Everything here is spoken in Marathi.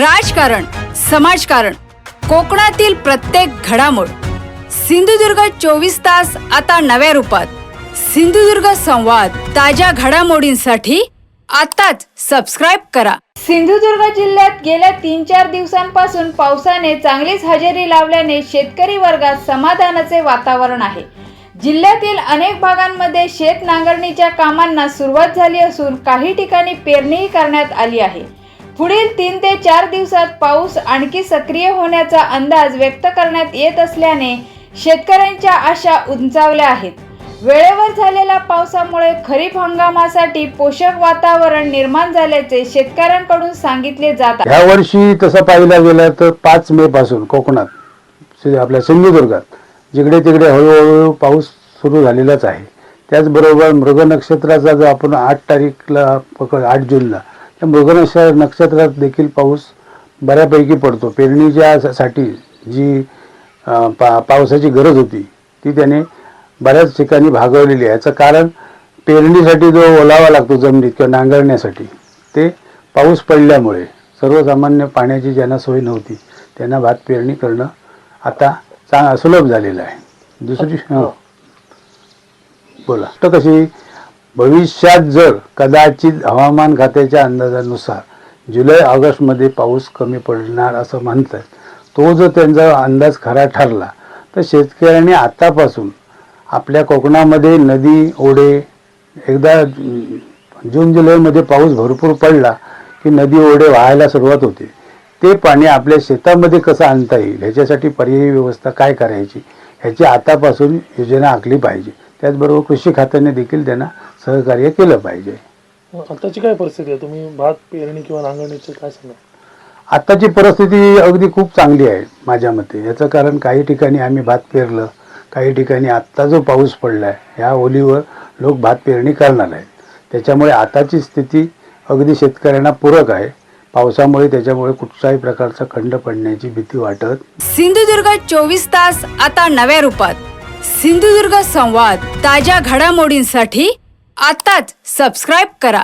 राजकारण, समाजकारण, कोकणातील प्रत्येक घडामोड. सिंधुदुर्ग 24 तास आता नव्या रूपात. सिंधुदुर्ग संवाद, ताज्या घडामोडींसाठी आताच सबस्क्राइब करा. सिंधुदुर्ग जिल्ह्यात गेल्या 3-4 दिवसांपासून पावसाने चांगलीच हजेरी लावल्याने शेतकरी वर्गात समाधानाचे वातावरण आहे. जिल्ह्यातील अनेक भागांमध्ये शेत नांगरणीच्या कामांना सुरुवात झाली असून काही ठिकाणी पेरणीही करण्यात आली आहे. पुढील 3 ते 4 दिवसात पाऊस आणखी सक्रिय होण्याचा अंदाज व्यक्त करण्यात येत असल्याने शेतकऱ्यांच्या आशा उंचावल्या आहेत. वेळेवर झालेल्या पावसामुळे खरीप हंगामासाठी पोषक वातावरण निर्माण झाल्याचे शेतकऱ्यांकडून सांगितले जात आहे. या वर्षी तसं पाहिला गेलं तर 5 मे पासून कोकणात आपल्या सिंधुदुर्गात जिकडे तिकडे हळूहळू पाऊस सुरू झालेलाच आहे. त्याचबरोबर मृग नक्षत्राचा जो आपण 8 तारीखला 8 जूनला त्या मृग नक्षत्रात देखील पाऊस बऱ्यापैकी पडतो. पेरणीच्या साठी जी पावसाची गरज होती ती त्याने बऱ्याच ठिकाणी भागवलेली आहे. याचं कारण पेरणीसाठी जो ओलावा लागतो जमिनीत किंवा नांगरण्यासाठी ते पाऊस पडल्यामुळे सर्वसामान्य पाण्याची ज्यांना सोय नव्हती त्यांना भात पेरणी करणं आता सुलभ झालेलं आहे. दुसरी बोला तर कशी भविष्यात जर कदाचित हवामान खात्याच्या अंदाजानुसार जुलै-ऑगस्टमध्ये पाऊस कमी पडणार असं म्हणतात, तो जर त्यांचा अंदाज खरा ठरला तर शेतकऱ्यांनी आतापासून आपल्या कोकणामध्ये नदी ओढे एकदा जून-जुलैमध्ये पाऊस भरपूर पडला की नदी ओढे वाहायला सुरुवात होते. ते पाणी आपल्या शेतामध्ये कसं आणता येईल ह्याच्यासाठी पर्यायी व्यवस्था काय करायची ह्याची आतापासून योजना आखली पाहिजे. त्याचबरोबर कृषी खात्याने देखील त्यांना सहकार्य केलं पाहिजे. आताची काय परिस्थिती आहे, तुम्ही भात पेरणी किंवा नांगरणीचं काय सांगा? आताची परिस्थिती अगदी खूप चांगली आहे माझ्या मते. याचं कारण काही ठिकाणी आम्ही भात पेरलं, काही ठिकाणी आत्ता जो पाऊस पडला आहे ह्या ओलीवर लोक भात पेरणी करणार आहेत. त्याच्यामुळे आताची स्थिती अगदी शेतकऱ्यांना पूरक आहे. पावसामुळे त्याच्यामुळे कुठल्याही प्रकारचा खंड पडण्याची भीती वाटत. सिंधुदुर्ग 24 तास आता नव्या रूपात. सिंधुदुर्ग संवाद, ताज्या घडामोडींसाठी आताच सबस्क्राइब करा.